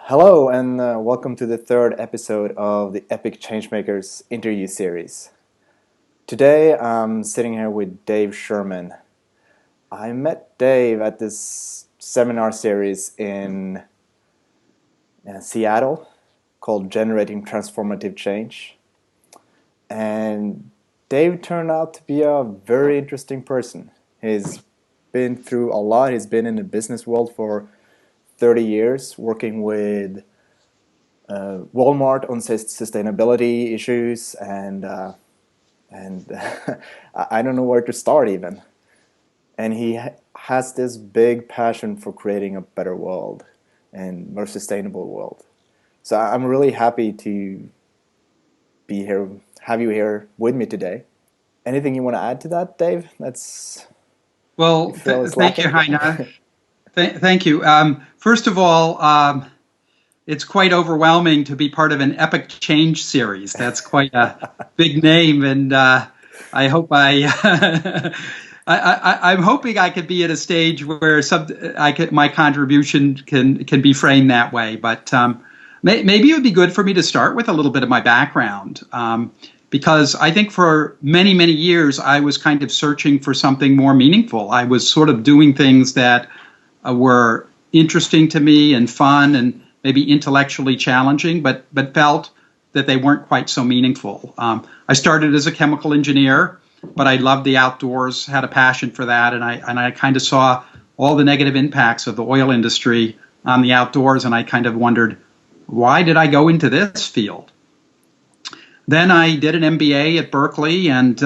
Hello, and welcome to the third episode of the Epic Changemakers interview series. Today, I'm sitting here with Dave Sherman. I met Dave at this seminar series in Seattle called Generating Transformative Change. And Dave turned out to be a very interesting person. He's been through a lot. He's been in the business world for 30 years, working with Walmart on sustainability issues, and I don't know where to start even. And he has this big passion for creating a better world and more sustainable world. So I'm really happy to be here, have you here with me today. Anything you want to add to that, Dave? You Well, feel it's thank you, lacking? Heine. Thank you. First of all, it's quite overwhelming to be part of an epic change series. That's quite a big name, and I hope I'm hoping I could be at a stage where my contribution can be framed that way. But maybe it would be good for me to start with a little bit of my background. Because I think for many, many years, I was kind of searching for something more meaningful. I was sort of doing things that were interesting to me and fun and maybe intellectually challenging, but felt that they weren't quite so meaningful. I started as a chemical engineer, but I loved the outdoors, had a passion for that, and I kind of saw all the negative impacts of the oil industry on the outdoors, and I kind of wondered, why did I go into this field? Then I did an MBA at Berkeley and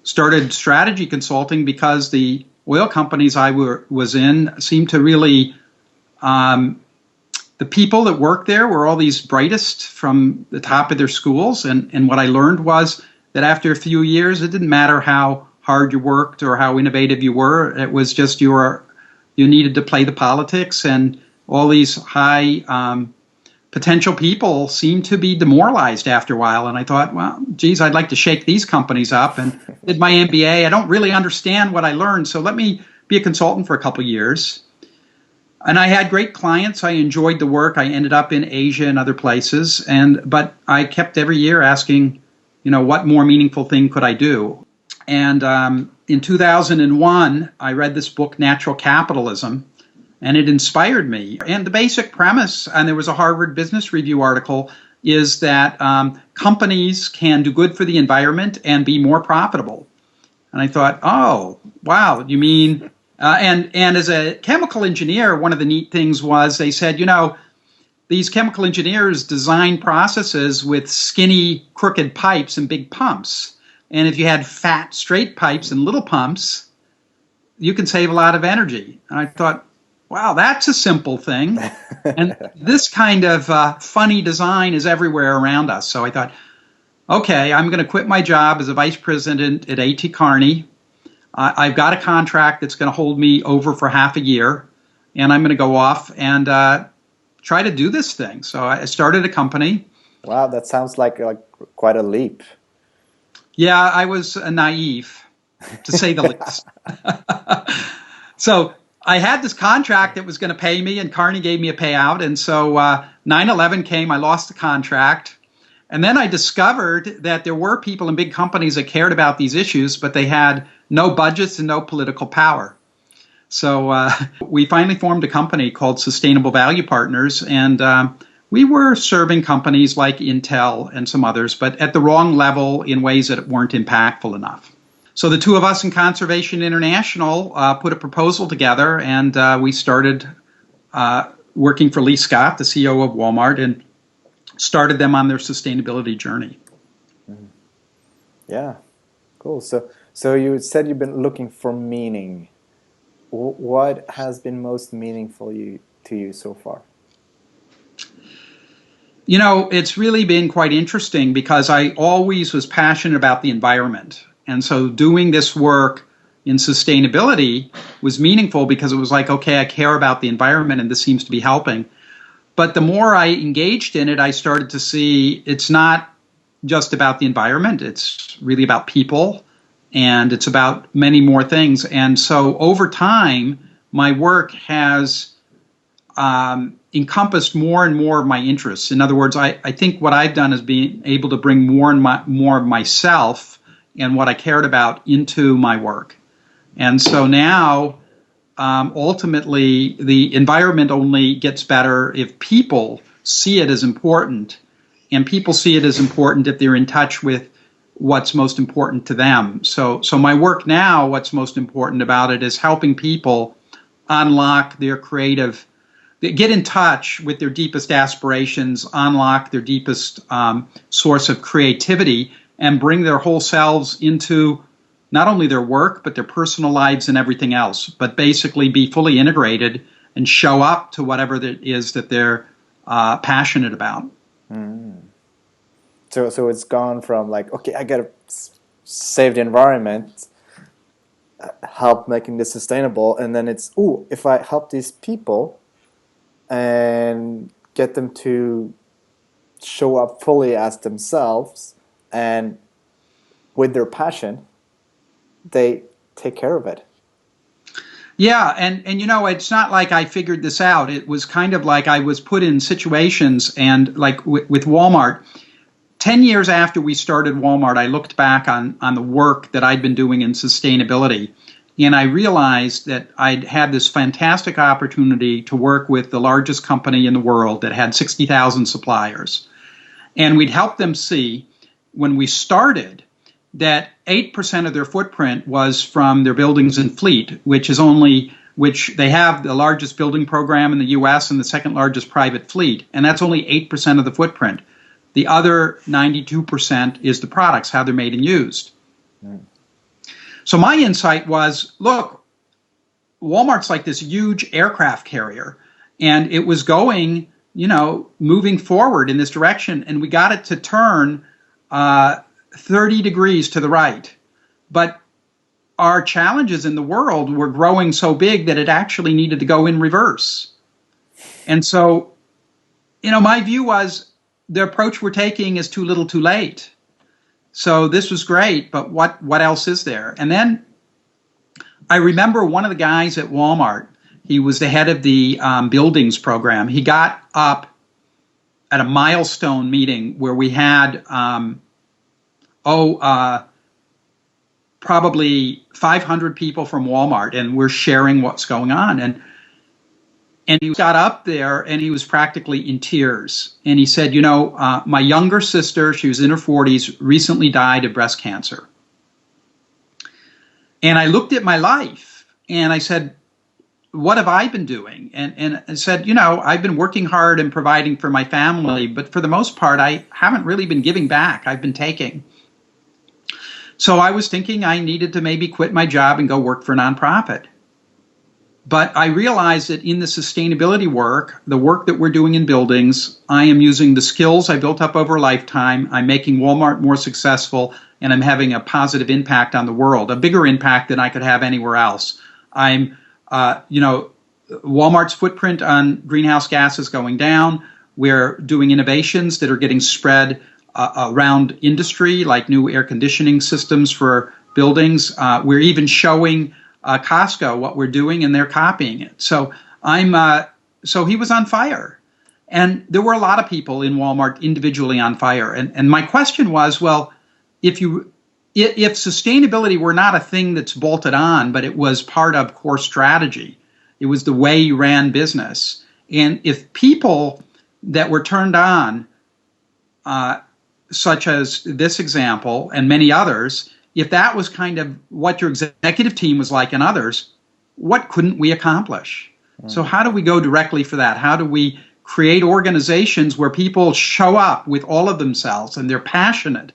started strategy consulting because the oil companies I was in seemed to really, the people that worked there were all these brightest from the top of their schools. And what I learned was that after a few years, it didn't matter how hard you worked or how innovative you were. It was just you needed to play the politics, and all these high potential people seem to be demoralized after a while. And I thought, well, geez, I'd like to shake these companies up, and did my MBA. I don't really understand what I learned, so let me be a consultant for a couple of years. And I had great clients. I enjoyed the work. I ended up in Asia and other places. But I kept every year asking, what more meaningful thing could I do? And in 2001, I read this book, Natural Capitalism, and it inspired me. And the basic premise, and there was a Harvard Business Review article, is that companies can do good for the environment and be more profitable. And I thought, oh, wow, you mean, and as a chemical engineer, one of the neat things was they said, these chemical engineers design processes with skinny, crooked pipes and big pumps. And if you had fat, straight pipes and little pumps, you can save a lot of energy. And I thought, wow, that's a simple thing. And this kind of funny design is everywhere around us. So I thought, okay, I'm going to quit my job as a vice president at A.T. Kearney. I've got a contract that's going to hold me over for half a year, and I'm going to go off and try to do this thing. So I started a company. Wow, that sounds like quite a leap. Yeah, I was naive, to say the least. So I had this contract that was going to pay me, and Kearney gave me a payout. And so 9/11 came, I lost the contract. And then I discovered that there were people in big companies that cared about these issues, but they had no budgets and no political power. So we finally formed a company called Sustainable Value Partners, and we were serving companies like Intel and some others, but at the wrong level in ways that weren't impactful enough. So the two of us in Conservation International put a proposal together, and we started working for Lee Scott, the CEO of Walmart, and started them on their sustainability journey. Mm-hmm. Yeah, cool. So you said you've been looking for meaning. What has been most meaningful to you so far? It's really been quite interesting because I always was passionate about the environment. And so doing this work in sustainability was meaningful because it was like, okay, I care about the environment and this seems to be helping. But the more I engaged in it, I started to see it's not just about the environment. It's really about people, and it's about many more things. And so over time, my work has encompassed more and more of my interests. In other words, I think what I've done is being able to bring more of myself and what I cared about into my work. And so now, ultimately, the environment only gets better if people see it as important, and people see it as important if they're in touch with what's most important to them. So my work now, what's most important about it is helping people unlock their creative, get in touch with their deepest aspirations, unlock their deepest source of creativity, and bring their whole selves into not only their work, but their personal lives and everything else, but basically be fully integrated and show up to whatever it is that they're passionate about. So it's gone from like, okay, I gotta save the environment, help making this sustainable, and then it's, ooh, if I help these people and get them to show up fully as themselves and with their passion, they take care of it. Yeah, and it's not like I figured this out. It was kind of like I was put in situations, and like with Walmart, 10 years after we started Walmart, I looked back on the work that I'd been doing in sustainability, and I realized that I'd had this fantastic opportunity to work with the largest company in the world that had 60,000 suppliers. And we'd help them see when we started that 8% of their footprint was from their buildings and fleet, which they have the largest building program in the US and the second largest private fleet. And that's only 8% of the footprint. The other 92% is the products, how they're made and used. Mm. So my insight was, look, Walmart's like this huge aircraft carrier, and it was going, moving forward in this direction, and we got it to turn 30 degrees to the right. But our challenges in the world were growing so big that it actually needed to go in reverse. And so, my view was the approach we're taking is too little too late. So this was great, but what else is there? And then I remember one of the guys at Walmart, he was the head of the buildings program. He got up at a milestone meeting where we had, probably 500 people from Walmart, and we're sharing what's going on. And he got up there and he was practically in tears. And he said, my younger sister, she was in her 40s, recently died of breast cancer. And I looked at my life and I said, what have I been doing? And I said, I've been working hard and providing for my family, but for the most part, I haven't really been giving back. I've been taking. So I was thinking I needed to maybe quit my job and go work for a nonprofit. But I realized that in the sustainability work, the work that we're doing in buildings, I am using the skills I built up over a lifetime. I'm making Walmart more successful, and I'm having a positive impact on the world, a bigger impact than I could have anywhere else. Walmart's footprint on greenhouse gas is going down. We're doing innovations that are getting spread around industry, like new air conditioning systems for buildings. We're even showing Costco what we're doing, and they're copying it. So so he was on fire, and there were a lot of people in Walmart individually on fire. And my question was, well, if sustainability were not a thing that's bolted on, but it was part of core strategy, it was the way you ran business, and if people that were turned on, such as this example and many others, if that was kind of what your executive team was like and others, what couldn't we accomplish? So how do we go directly for that? How do we create organizations where people show up with all of themselves and they're passionate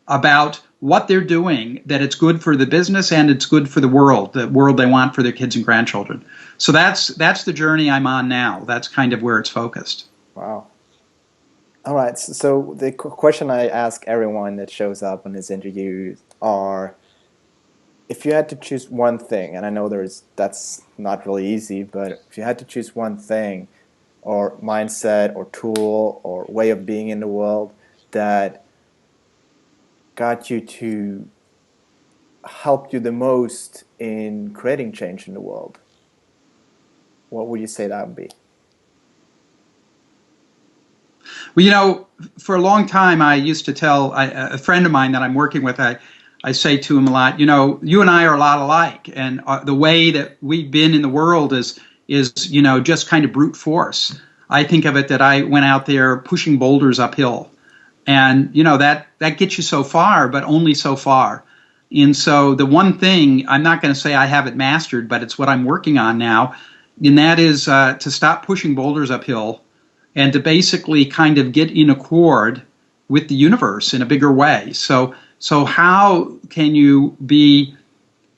about what they're doing, that it's good for the business and it's good for the world they want for their kids and grandchildren? So that's the journey I'm on now. That's kind of where it's focused. Wow. All right. So the question I ask everyone that shows up on this interview are, if you had to choose one thing, and I know that's not really easy, but if you had to choose one thing or mindset or tool or way of being in the world that got you to help you the most in creating change in the world, what would you say that would be? Well, for a long time, I used to tell a friend of mine that I'm working with, I say to him a lot, you and I are a lot alike. And the way that we've been in the world is, just kind of brute force. I think of it that I went out there pushing boulders uphill. And, that gets you so far, but only so far. And so the one thing, I'm not going to say I have it mastered, but it's what I'm working on now. And that is to stop pushing boulders uphill and to basically kind of get in accord with the universe in a bigger way. So how can you be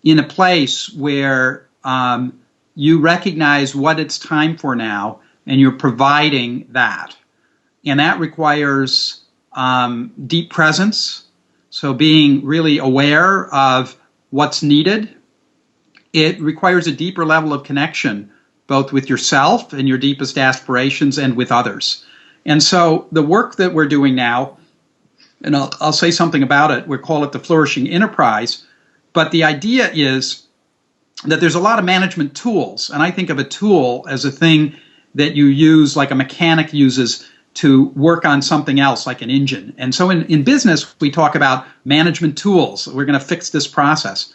in a place where you recognize what it's time for now, and you're providing that? And that requires deep presence, so being really aware of what's needed. It requires a deeper level of connection, both with yourself and your deepest aspirations and with others. And so the work that we're doing now, and I'll say something about it, we call it the Flourishing Enterprise, but the idea is that there's a lot of management tools, and I think of a tool as a thing that you use like a mechanic uses to work on something else like an engine. And so in business, we talk about management tools. We're going to fix this process.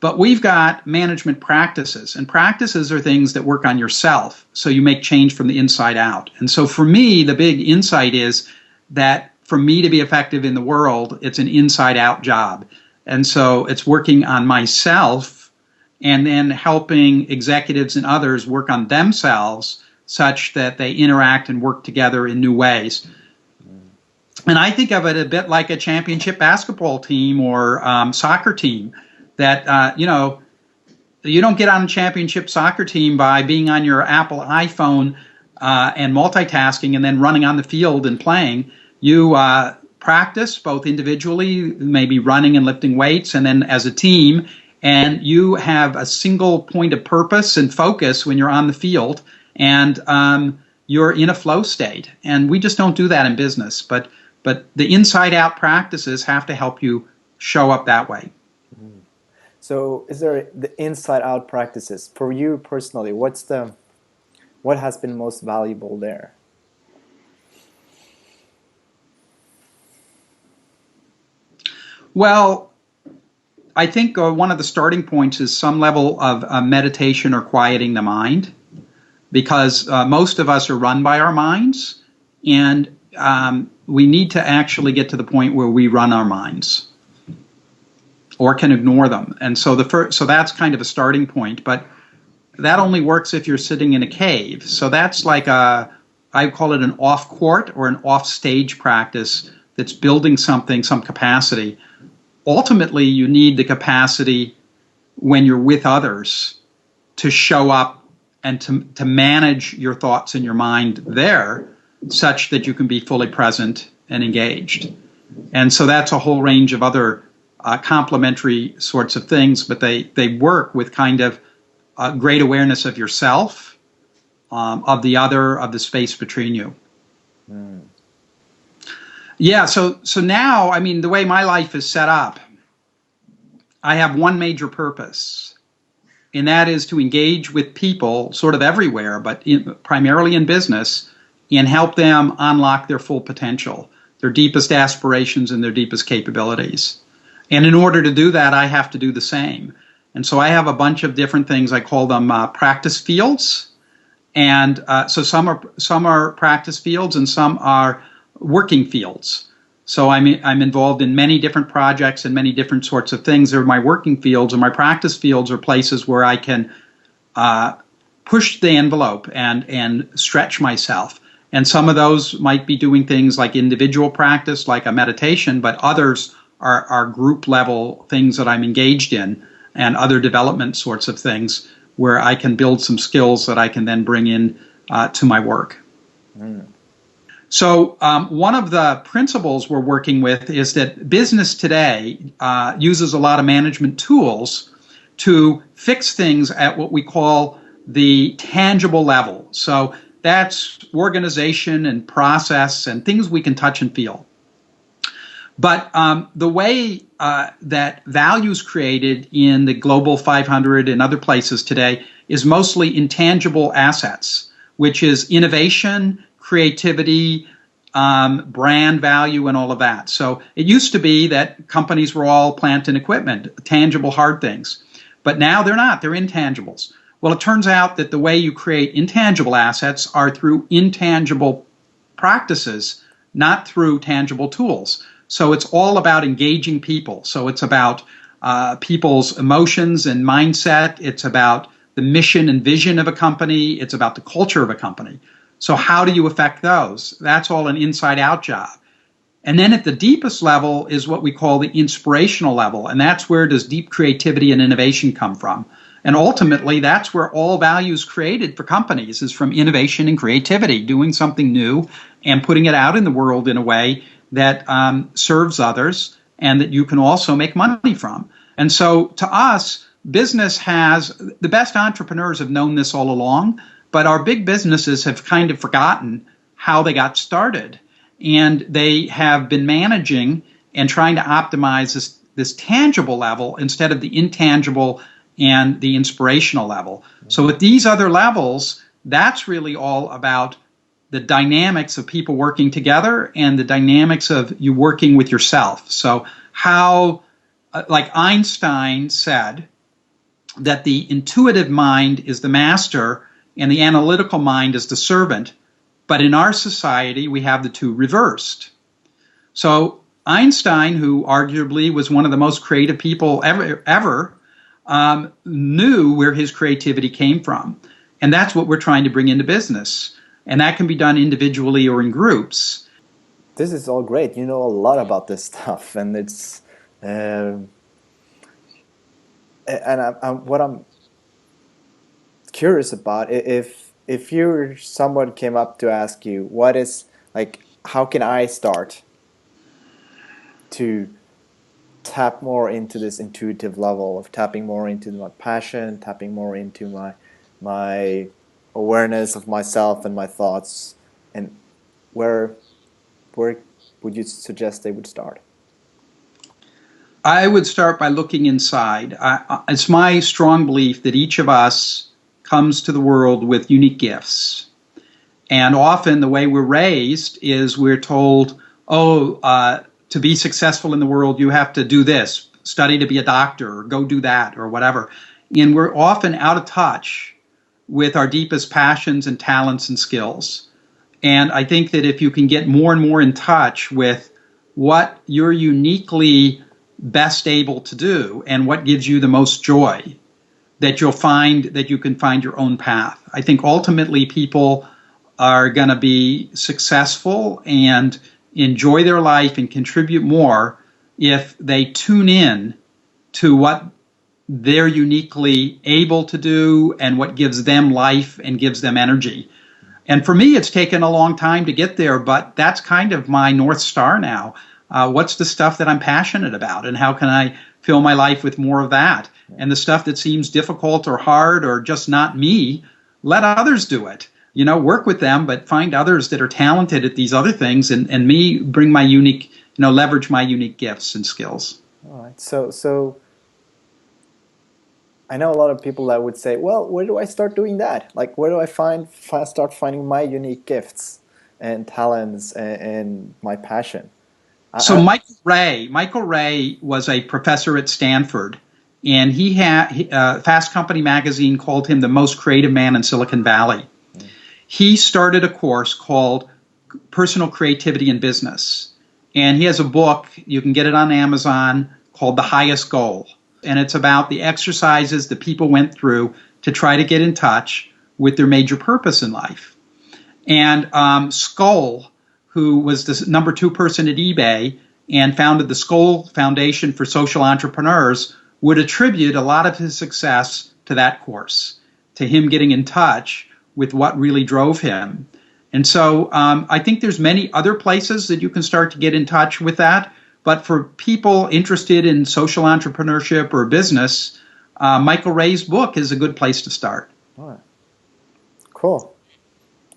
But we've got management practices, and practices are things that work on yourself, so you make change from the inside out. And so for me, the big insight is that for me to be effective in the world, it's an inside out job. And so it's working on myself and then helping executives and others work on themselves such that they interact and work together in new ways. And I think of it a bit like a championship basketball team or soccer team that, you don't get on a championship soccer team by being on your Apple iPhone and multitasking and then running on the field and playing. You practice both individually, maybe running and lifting weights, and then as a team, and you have a single point of purpose and focus when you're on the field, and you're in a flow state. And we just don't do that in business, but the inside-out practices have to help you show up that way. So is there the inside-out practices for you personally? What has been most valuable there? Well, I think one of the starting points is some level of meditation or quieting the mind, because most of us are run by our minds, and we need to actually get to the point where we run our minds or can ignore them. And so so that's kind of a starting point, but that only works if you're sitting in a cave. So that's like I call it an off-court or an off-stage practice that's building something, some capacity. Ultimately, you need the capacity when you're with others to show up and to manage your thoughts in your mind there such that you can be fully present and engaged. And so that's a whole range of other complementary sorts of things, but they work with kind of great awareness of yourself, of the other, of the space between you. Mm. Yeah, so now, I mean, the way my life is set up, I have one major purpose, and that is to engage with people sort of everywhere, but primarily in business, and help them unlock their full potential, their deepest aspirations and their deepest capabilities. And in order to do that, I have to do the same. And so I have a bunch of different things. I call them practice fields. And so some are practice fields and some are working fields. So I'm involved in many different projects and many different sorts of things. They're my working fields, and my practice fields are places where I can push the envelope and stretch myself. And some of those might be doing things like individual practice, like a meditation, but others are group level things that I'm engaged in, and other development sorts of things where I can build some skills that I can then bring in to my work. Mm. So one of the principles we're working with is that business today uses a lot of management tools to fix things at what we call the tangible level. So that's organization and process and things we can touch and feel. But the way that value is created in the Global 500 and other places today is mostly intangible assets, which is innovation, creativity, brand value, and all of that. So it used to be that companies were all plant and equipment, tangible, hard things. But now they're not, they're intangibles. Well, it turns out that the way you create intangible assets are through intangible practices, not through tangible tools. So it's all about engaging people. So it's about people's emotions and mindset. It's about the mission and vision of a company. It's about the culture of a company. So how do you affect those? That's all an inside out job. And then at the deepest level is what we call the inspirational level. And that's where does deep creativity and innovation come from? And ultimately, that's where all value is created for companies, is from innovation and creativity, doing something new and putting it out in the world in a way that serves others and that you can also make money from. And so to us, business has, the best entrepreneurs have known this all along, but our big businesses have kind of forgotten how they got started. And they have been managing and trying to optimize this tangible level instead of the intangible and the inspirational level. So at these other levels, that's really all about the dynamics of people working together and the dynamics of you working with yourself. So how, like Einstein said, that the intuitive mind is the master and the analytical mind is the servant. But in our society, we have the two reversed. So Einstein, who arguably was one of the most creative people ever, knew where his creativity came from. And that's what we're trying to bring into business. And that can be done individually or in groups. This is all great. You know a lot about this stuff, and it's and what I'm curious about, if you someone came up to ask you what is, like, how can I start to tap more into this intuitive level of tapping more into my passion, tapping more into my awareness of myself and my thoughts, and where where would you suggest they would start? I would start by looking inside. It's my strong belief that each of us comes to the world with unique gifts. And often the way we're raised is we're told, oh, to be successful in the world, you have to do this, study to be a doctor, or go do that, or whatever. And we're often out of touch with our deepest passions and talents and skills. And I think that if you can get more and more in touch with what you're uniquely best able to do and what gives you the most joy, that you'll find that you can find your own path. I think ultimately people are going to be successful and enjoy their life and contribute more if they tune in to what they're uniquely able to do and what gives them life and gives them energy. And for me, it's taken a long time to get there, but that's kind of my North Star now. What's the stuff that I'm passionate about, and how can I fill my life with more of that? And the stuff that seems difficult or hard or just not me, let others do it. You know, work with them, but find others that are talented at these other things, and me bring my unique, leverage my unique gifts and skills. All right. So I know a lot of people that would say, well, where do I start doing that? Like, where do I start finding my unique gifts and talents and my passion? So I, Michael Ray was a professor at Stanford, and he had Fast Company magazine called him the most creative man in Silicon Valley. He started a course called Personal Creativity in Business, and he has a book, you can get it on Amazon, called The Highest Goal, and it's about the exercises that people went through to try to get in touch with their major purpose in life. And Skoll, who was the number 2 person at eBay and founded the Skoll Foundation for Social Entrepreneurs, would attribute a lot of his success to that course, to him getting in touch with what really drove him. And so I think there's many other places that you can start to get in touch with that. But for people interested in social entrepreneurship or business, Michael Ray's book is a good place to start. all right. Cool.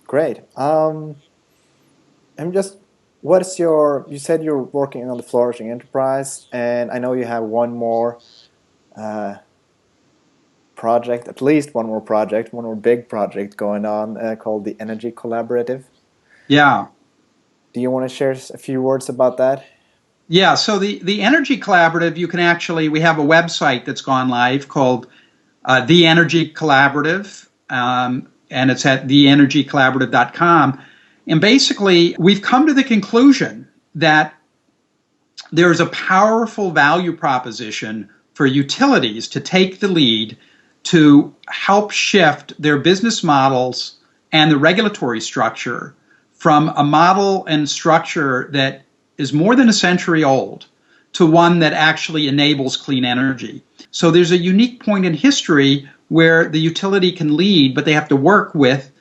Great. I'm just, you said you're working on the Flourishing Enterprise, and I know you have one more uh, project, at least one more project, one more big project going on called the Energy Collaborative. Yeah. Do you want to share a few words about that? Yeah, so the Energy Collaborative, you can actually, we have a website that's gone live called The Energy Collaborative, and it's at theenergycollaborative.com. And basically, we've come to the conclusion that there is a powerful value proposition for utilities to take the lead to help shift their business models and the regulatory structure from a model and structure that is more than a century old to one that actually enables clean energy. So there's a unique point in history where the utility can lead, but they have to work with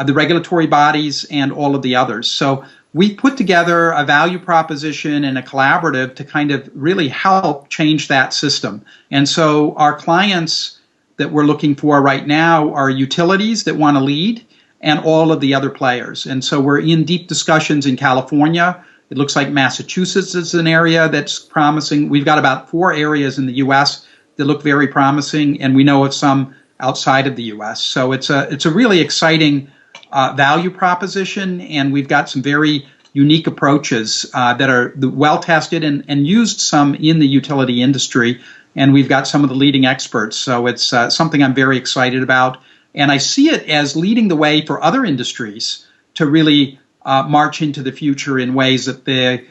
the regulatory bodies and all of the others. So we put together a value proposition and a collaborative to kind of really help change that system. And so our clients that we're looking for right now are utilities that want to lead and all of the other players. And so we're in deep discussions in California. It looks like Massachusetts is an area that's promising. We've got about 4 areas in the U.S. that look very promising, and we know of some outside of the U.S. So it's a really exciting value proposition, and we've got some very unique approaches that are well tested and used some in the utility industry, and we've got some of the leading experts. So it's something I'm very excited about, and I see it as leading the way for other industries to really march into the future in ways that they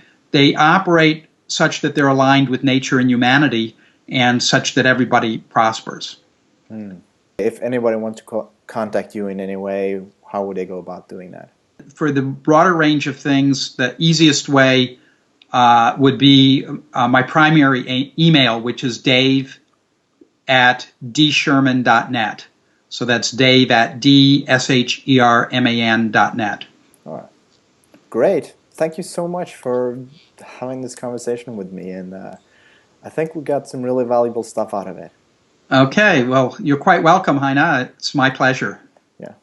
operate such that they're aligned with nature and humanity, and such that everybody prospers. If anybody wants to contact you in any way, how would they go about doing that? For the broader range of things, the easiest way would be my primary email, which is dave@dsherman.net. So that's dave@dsherman.net. All right. Great. Thank you so much for having this conversation with me, and I think we got some really valuable stuff out of it. Okay, well, you're quite welcome, Heina. It's my pleasure. Yeah.